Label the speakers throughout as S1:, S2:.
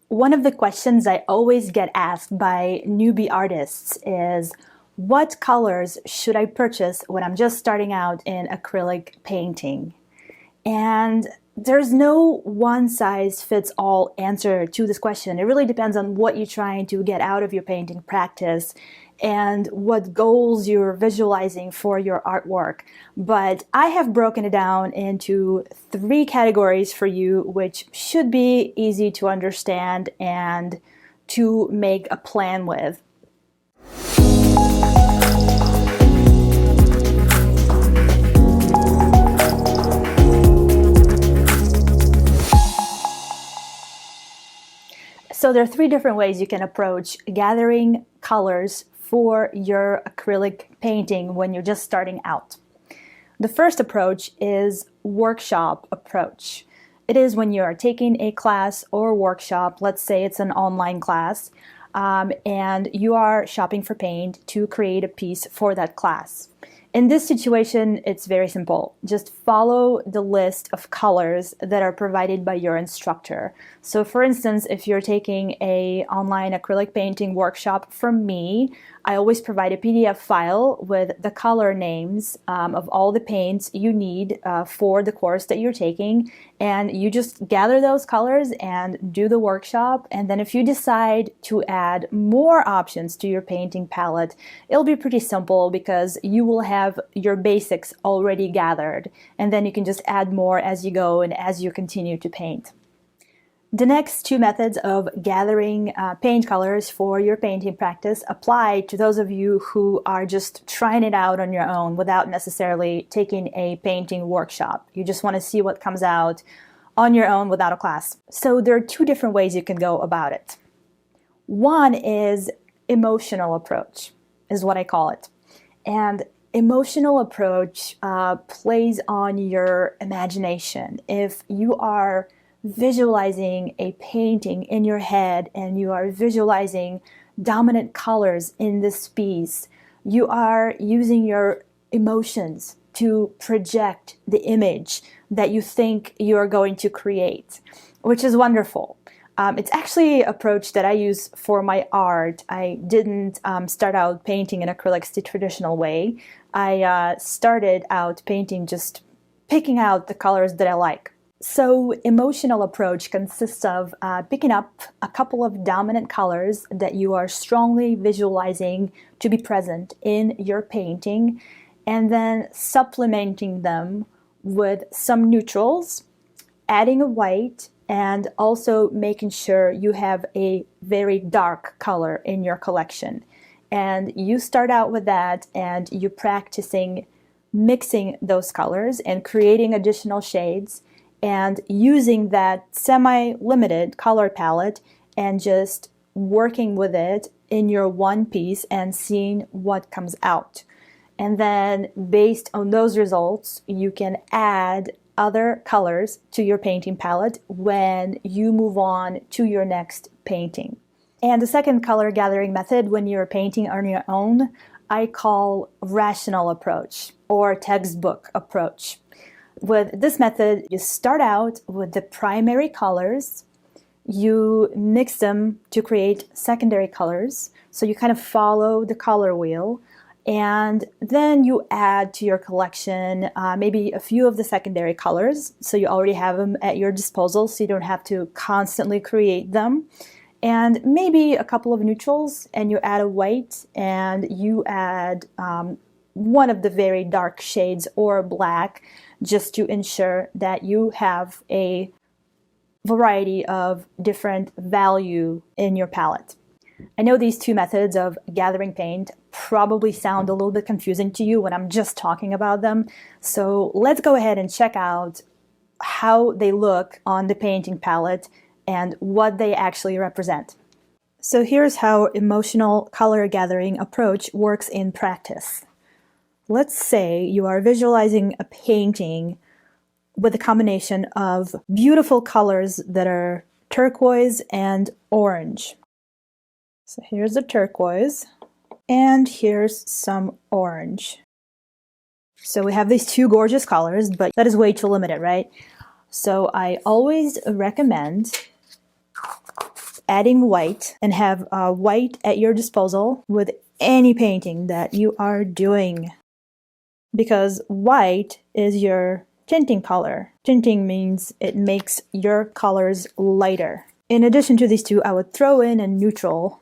S1: One of the questions I always get asked by newbie artists is, what colors should I purchase when I'm just starting out in acrylic painting? And there's no one size fits all answer to this question. It really depends on what you're trying to get out of your painting practice and what goals you're visualizing for your artwork. But I have broken it down into 3 categories for you, which should be easy to understand and to make a plan with. So there are 3 different ways you can approach gathering colors for your acrylic painting when you're just starting out. The first approach is workshop approach. It is when you are taking a class or workshop, let's say it's an online class, and you are shopping for paint to create a piece for that class. In this situation, it's very simple. Just follow the list of colors that are provided by your instructor. So for instance, if you're taking an online acrylic painting workshop from me, I always provide a PDF file with the color names of all the paints you need for the course that you're taking. And you just gather those colors and do the workshop. And then if you decide to add more options to your painting palette, it'll be pretty simple because you will have your basics already gathered. And then you can just add more as you go and as you continue to paint. The next 2 methods of gathering paint colors for your painting practice apply to those of you who are just trying it out on your own without necessarily taking a painting workshop. You just want to see what comes out on your own without a class. So there are 2 different ways you can go about it. One is emotional approach, is what I call it. And emotional approach plays on your imagination. If you are visualizing a painting in your head and you are visualizing dominant colors in this piece, you are using your emotions to project the image that you think you're going to create, which is wonderful. It's actually an approach that I use for my art. I didn't start out painting in acrylics the traditional way. I started out painting just picking out the colors that I like. So emotional approach consists of picking up a couple of dominant colors that you are strongly visualizing to be present in your painting, and then supplementing them with some neutrals, adding a white, and also making sure you have a very dark color in your collection. And you start out with that and you're practicing mixing those colors and creating additional shades and using that semi-limited color palette and just working with it in your one piece and seeing what comes out. And then based on those results, you can add other colors to your painting palette when you move on to your next painting. And the second color gathering method when you're painting on your own, I call rational approach or textbook approach. With this method, you start out with the primary colors, you mix them to create secondary colors, so you kind of follow the color wheel, and then you add to your collection maybe a few of the secondary colors, so you already have them at your disposal, so you don't have to constantly create them, and maybe a couple of neutrals, and you add a white, and you add one of the very dark shades or black, just to ensure that you have a variety of different value in your palette. I know these 2 methods of gathering paint probably sound a little bit confusing to you when I'm just talking about them, so let's go ahead and check out how they look on the painting palette and what they actually represent. So here's how emotional color gathering approach works in practice. Let's say you are visualizing a painting with a combination of beautiful colors that are turquoise and orange. So here's the turquoise, and here's some orange. So we have these 2 gorgeous colors, but that is way too limited, right? So I always recommend adding white and have white at your disposal with any painting that you are doing, because white is your tinting color. Tinting means it makes your colors lighter. In addition to these two, I would throw in a neutral.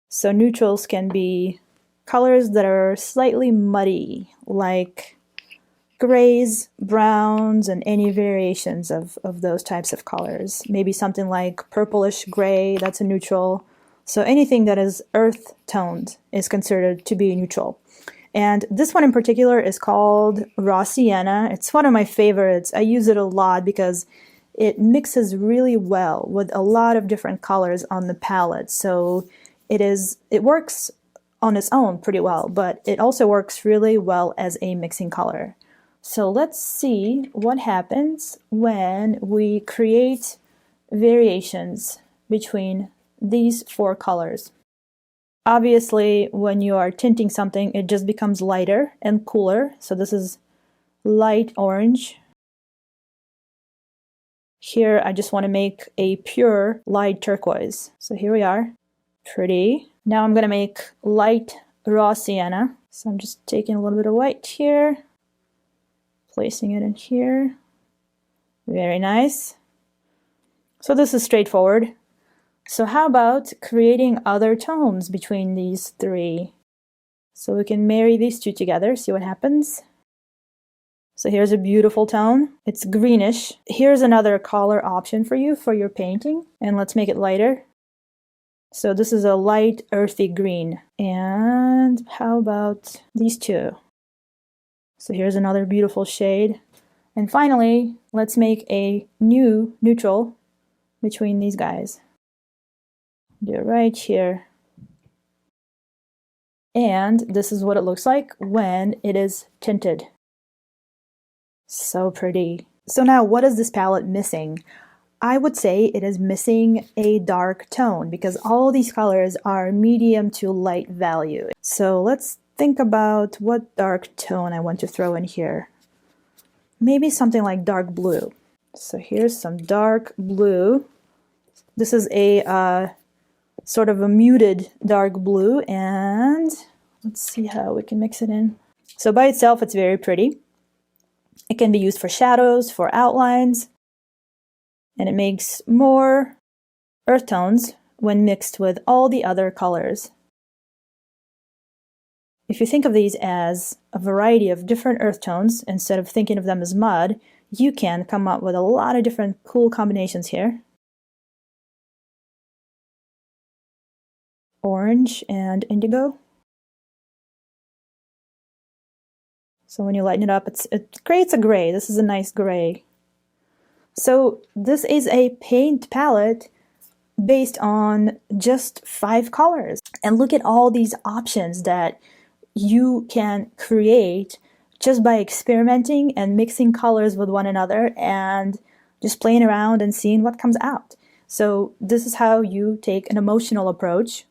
S1: So neutrals can be colors that are slightly muddy, like grays, browns, and any variations of those types of colors. Maybe something like purplish gray, that's a neutral. So anything that is earth toned is considered to be neutral. And this one in particular is called Raw Sienna. It's one of my favorites. I use it a lot because it mixes really well with a lot of different colors on the palette. So it works on its own pretty well, but it also works really well as a mixing color. So let's see what happens when we create variations between these four colors. Obviously, when you are tinting something, it just becomes lighter and cooler. So this is light orange. Here, I just want to make a pure light turquoise. So here we are. Pretty. Now I'm going to make light raw sienna. So I'm just taking a little bit of white here, placing it in here. Very nice. So this is straightforward. So how about creating other tones between these three? So we can marry these two together, see what happens. So here's a beautiful tone. It's greenish. Here's another color option for you for your painting. And let's make it lighter. So this is a light earthy green. And how about these two? So here's another beautiful shade. And finally, let's make a new neutral between these guys. Do it right here. And this is what it looks like when it is tinted. So pretty. So now what is this palette missing? I would say it is missing a dark tone because all these colors are medium to light value. So let's think about what dark tone I want to throw in here. Maybe something like dark blue. So here's some dark blue. This is a sort of a muted dark blue, and let's see how we can mix it in. So by itself, it's very pretty. It can be used for shadows, for outlines, and it makes more earth tones when mixed with all the other colors. If you think of these as a variety of different earth tones, instead of thinking of them as mud, you can come up with a lot of different cool combinations here. Orange and indigo. So when you lighten it up, it creates a gray. This is a nice gray. So this is a paint palette based on just 5 colors. And look at all these options that you can create just by experimenting and mixing colors with one another and just playing around and seeing what comes out. So this is how you take an emotional approach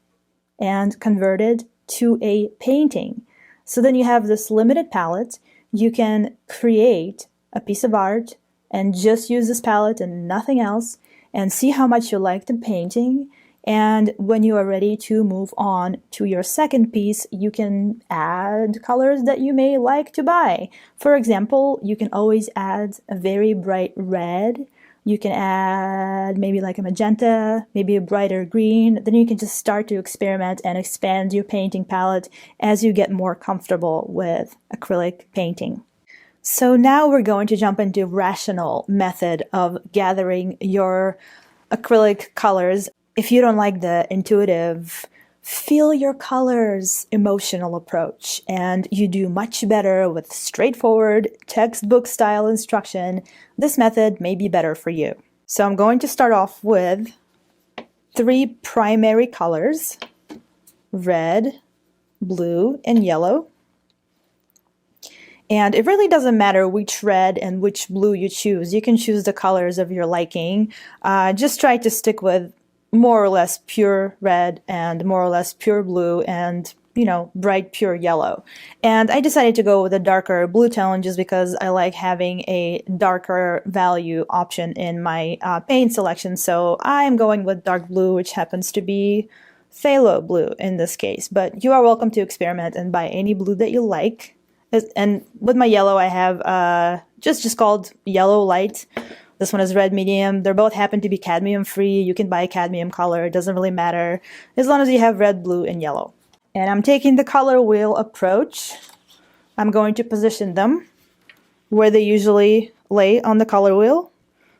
S1: and convert it to a painting. So then you have this limited palette. You can create a piece of art and just use this palette and nothing else and see how much you like the painting. And when you are ready to move on to your second piece, you can add colors that you may like to buy. For example, you can always add a very bright red. You can add maybe like a magenta, maybe a brighter green. Then you can just start to experiment and expand your painting palette as you get more comfortable with acrylic painting. So now we're going to jump into rational method of gathering your acrylic colors. If you don't like the intuitive, feel your colors emotional approach, and you do much better with straightforward textbook style instruction, this method may be better for you. So I'm going to start off with 3 primary colors: red, blue, and yellow. And it really doesn't matter which red and which blue you choose. You can choose the colors of your liking. Just try to stick with more or less pure red and more or less pure blue, and bright pure yellow. And I decided to go with a darker blue tone just because I like having a darker value option in my paint selection. So I'm going with dark blue, which happens to be phthalo blue in this case. But you are welcome to experiment and buy any blue that you like. And with my yellow, I have just called yellow light. This one is red medium. They both happen to be cadmium free. You can buy a cadmium color. It doesn't really matter as long as you have red, blue, and yellow. And I'm taking the color wheel approach. I'm going to position them where they usually lay on the color wheel.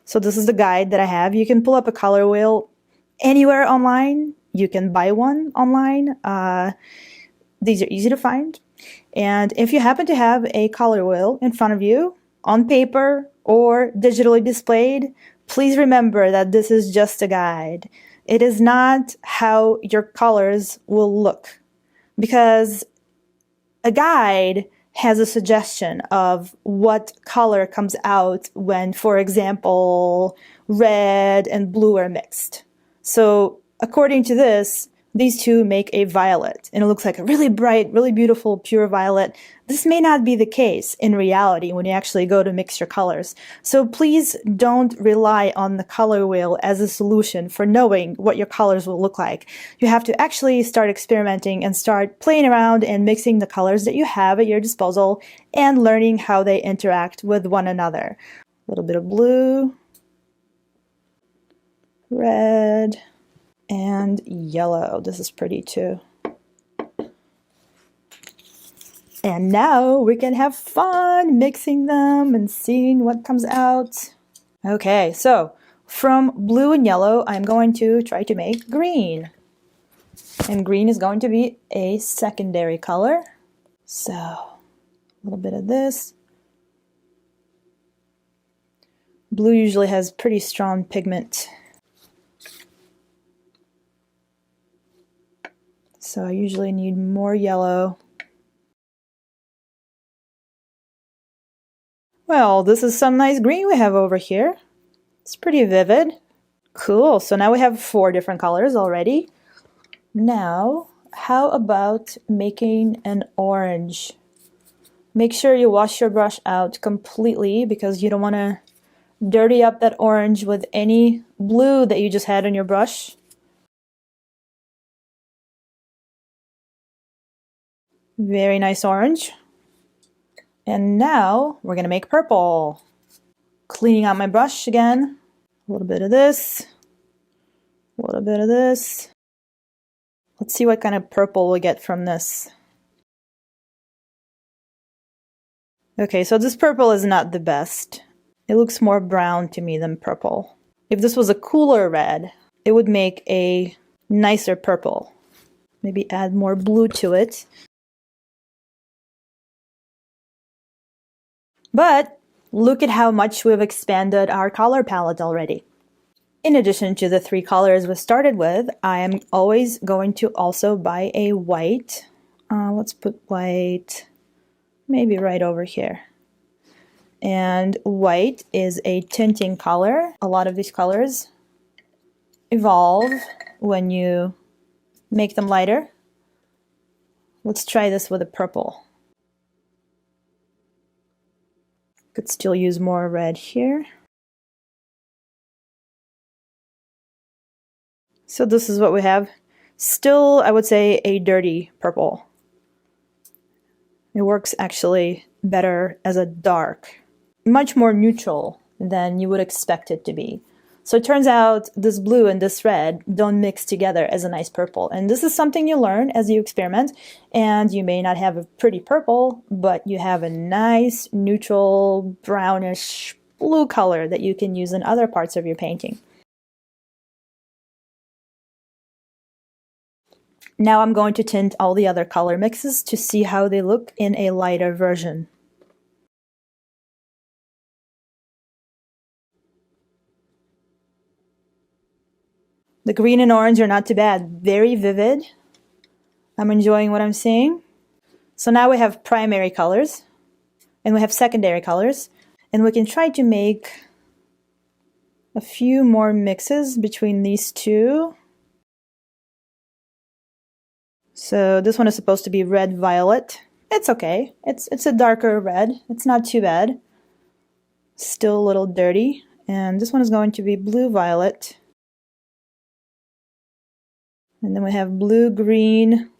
S1: So this is the guide that I have. You can pull up a color wheel anywhere online. You can buy one online. These are easy to find. And if you happen to have a color wheel in front of you, on paper or digitally displayed, please remember that this is just a guide. It is not how your colors will look, because a guide has a suggestion of what color comes out when, for example, red and blue are mixed. So according to this, these two make a violet, and it looks like a really bright, really beautiful, pure violet. This may not be the case in reality when you actually go to mix your colors. So please don't rely on the color wheel as a solution for knowing what your colors will look like. You have to actually start experimenting and start playing around and mixing the colors that you have at your disposal and learning how they interact with one another. A little bit of blue, red, and yellow. This is pretty too. And now we can have fun mixing them and seeing what comes out. Okay, so from blue and yellow, I'm going to try to make green. And green is going to be a secondary color. So a little bit of this. Blue usually has pretty strong pigment. So I usually need more yellow. Well, this is some nice green we have over here. It's pretty vivid. Cool, so now we have 4 different colors already. Now, how about making an orange? Make sure you wash your brush out completely because you don't want to dirty up that orange with any blue that you just had on your brush. Very nice orange. And now we're gonna make purple. Cleaning out my brush again. A little bit of this. A little bit of this. Let's see what kind of purple we get from this. Okay, so this purple is not the best. It looks more brown to me than purple. If this was a cooler red, it would make a nicer purple. Maybe add more blue to it. But look at how much we've expanded our color palette already. In addition to the 3 colors we started with, I am always going to also buy a white. Let's put white maybe right over here. And white is a tinting color. A lot of these colors evolve when you make them lighter. Let's try this with a purple. Could still use more red here. So this is what we have. Still, I would say a dirty purple. It works actually better as a dark, much more neutral than you would expect it to be. So it turns out this blue and this red don't mix together as a nice purple. And this is something you learn as you experiment. And you may not have a pretty purple, but you have a nice neutral brownish blue color that you can use in other parts of your painting. Now I'm going to tint all the other color mixes to see how they look in a lighter version. The green and orange are not too bad. Very vivid. I'm enjoying what I'm seeing. So now we have primary colors and we have secondary colors, and we can try to make a few more mixes between these two. So this one is supposed to be red violet. It's okay. It's a darker red. It's not too bad. Still a little dirty. And this one is going to be blue violet. And then we have blue green.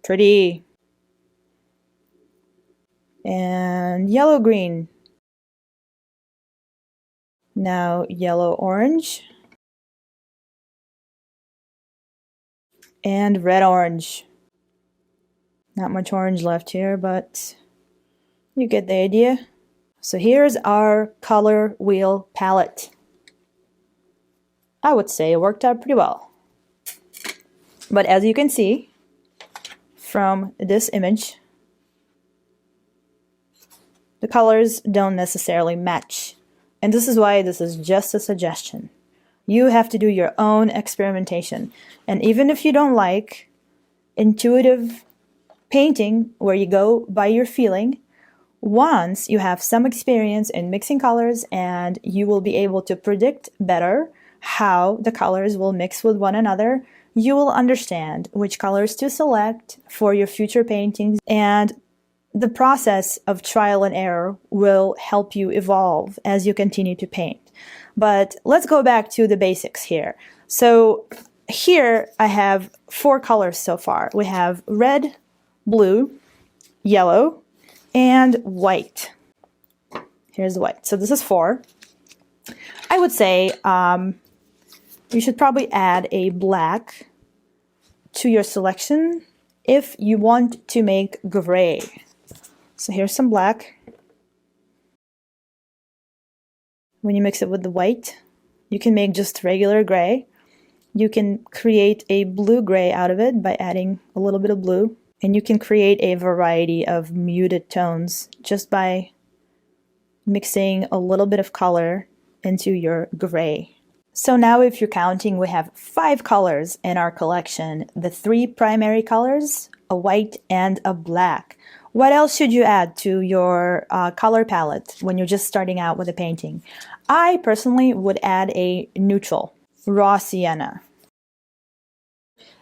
S1: Pretty. And yellow green. Now yellow orange. And red orange. Not much orange left here, but you get the idea. So here's our color wheel palette. I would say it worked out pretty well. But as you can see from this image, the colors don't necessarily match. And this is why this is just a suggestion. You have to do your own experimentation. And even if you don't like intuitive painting where you go by your feeling, once you have some experience in mixing colors and you will be able to predict better how the colors will mix with one another, you will understand which colors to select for your future paintings, and the process of trial and error will help you evolve as you continue to paint. But let's go back to the basics here. So here I have 4 colors so far. We have red, blue, yellow, and white. Here's the white. So this is 4. I would say you should probably add a black to your selection if you want to make gray. So here's some black. When you mix it with the white, you can make just regular gray. You can create a blue-gray out of it by adding a little bit of blue. And you can create a variety of muted tones just by mixing a little bit of color into your gray. So now if you're counting, we have 5 colors in our collection. The 3 primary colors, a white and a black. What else should you add to your color palette when you're just starting out with a painting? I personally would add a neutral, raw sienna.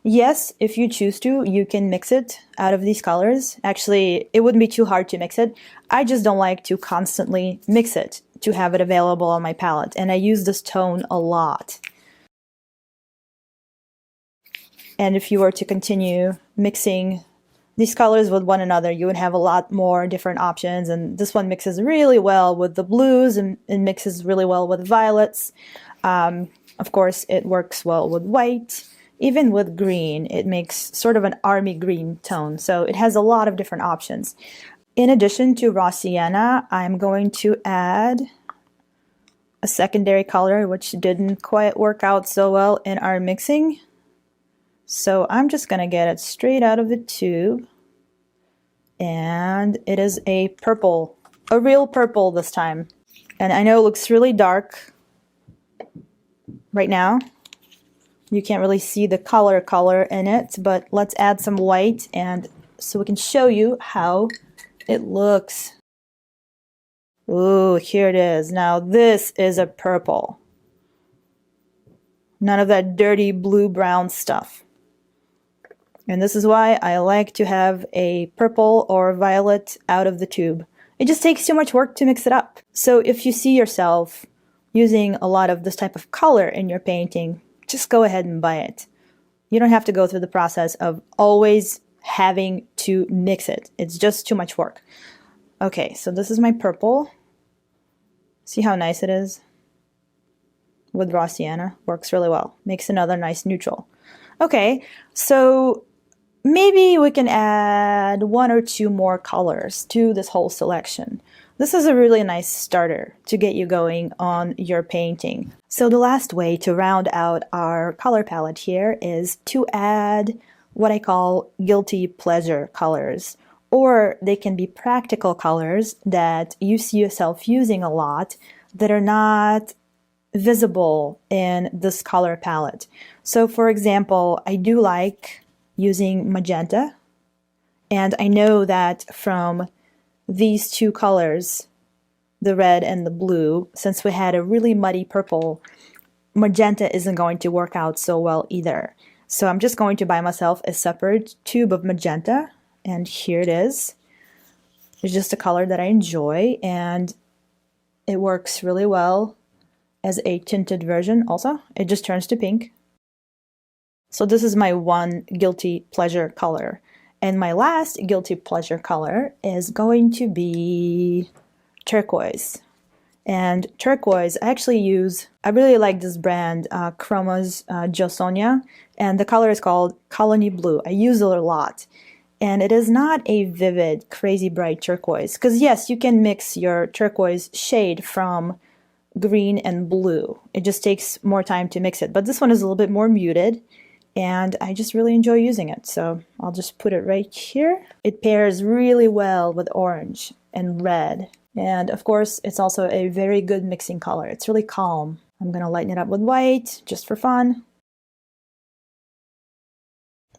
S1: Yes, if you choose to, you can mix it out of these colors. Actually, it wouldn't be too hard to mix it. I just don't like to constantly mix it to have it available on my palette, and I use this tone a lot. And if you were to continue mixing these colors with one another, you would have a lot more different options, and this one mixes really well with the blues and mixes really well with violets. Of course, it works well with white. Even with green, it makes sort of an army green tone, so it has a lot of different options. In addition to raw sienna, I'm going to add a secondary color which didn't quite work out so well in our mixing. So I'm just going to get it straight out of the tube, and it is a purple, a real purple this time. And I know it looks really dark right now. You can't really see the color in it, but let's add some white and so we can show you how it looks. Ooh, here it is. Now this is a purple. None of that dirty blue-brown stuff. And this is why I like to have a purple or violet out of the tube. It just takes too much work to mix it up. So if you see yourself using a lot of this type of color in your painting, just go ahead and buy it. You don't have to go through the process of always having to mix it. It's just too much work. Okay, so this is my purple. See how nice it is? With raw sienna. Works really well. Makes another nice neutral. Okay, so maybe we can add 1 or 2 more colors to this whole selection. This is a really nice starter to get you going on your painting. So the last way to round out our color palette here is to add what I call guilty pleasure colors, or they can be practical colors that you see yourself using a lot that are not visible in this color palette. So for example, I do like using magenta, and I know that from these 2 colors, the red and the blue, since we had a really muddy purple, magenta isn't going to work out so well either. So I'm just going to buy myself a separate tube of magenta, and here it is. It's just a color that I enjoy, and it works really well as a tinted version also. It just turns to pink. So this is my one guilty pleasure color. And my last guilty pleasure color is going to be turquoise. And turquoise, I really like this brand, Chroma's Josonia, and the color is called Colony Blue. I use it a lot. And it is not a vivid, crazy bright turquoise, because yes, you can mix your turquoise shade from green and blue. It just takes more time to mix it. But this one is a little bit more muted, and I just really enjoy using it. So I'll just put it right here. It pairs really well with orange and red. And of course, it's also a very good mixing color. It's really calm. I'm gonna lighten it up with white just for fun.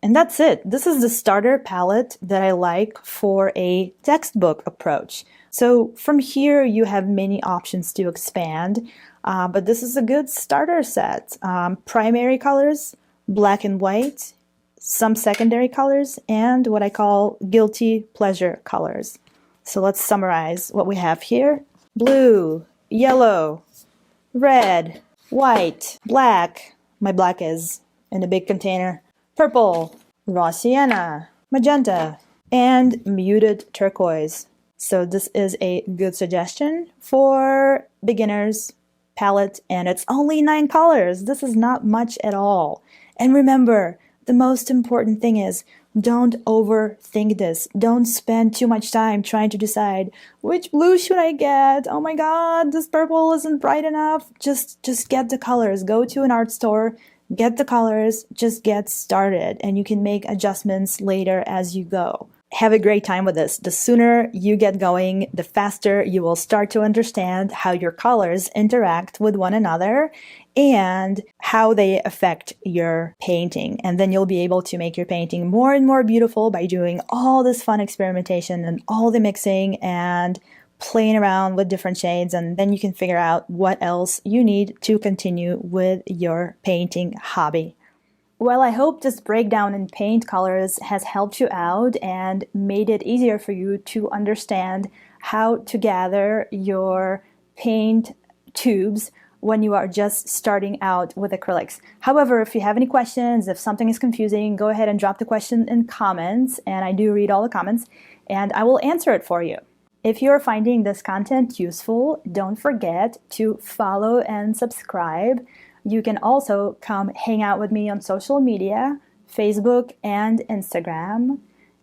S1: And that's it. This is the starter palette that I like for a textbook approach. So from here, you have many options to expand, but this is a good starter set. Primary colors, black and white, some secondary colors, and what I call guilty pleasure colors. So let's summarize what we have here. Blue, yellow, red, white, black. My black is in a big container. Purple, raw sienna, magenta, and muted turquoise. So this is a good suggestion for beginners palette, and it's only 9 colors. This is not much at all. And remember, the most important thing is don't overthink this. Don't spend too much time trying to decide which blue should I get. Oh my god, this purple isn't bright enough. Just get the colors. Go to an art store, get the colors, just get started, and you can make adjustments later as you go. Have a great time with this. The sooner you get going, the faster you will start to understand how your colors interact with one another and how they affect your painting. And then you'll be able to make your painting more and more beautiful by doing all this fun experimentation and all the mixing and playing around with different shades, and then you can figure out what else you need to continue with your painting hobby. Well, I hope this breakdown in paint colors has helped you out and made it easier for you to understand how to gather your paint tubes when you are just starting out with acrylics. However, if you have any questions, if something is confusing, go ahead and drop the question in comments, and I do read all the comments, and I will answer it for you. If you're finding this content useful, don't forget to follow and subscribe. You can also come hang out with me on social media, Facebook and Instagram,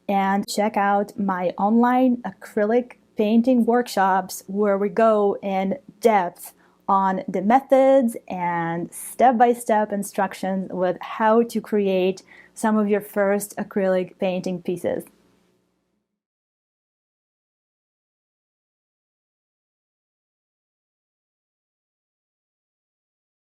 S1: and check out my online acrylic painting workshops where we go in depth on the methods and step-by-step instructions with how to create some of your first acrylic painting pieces.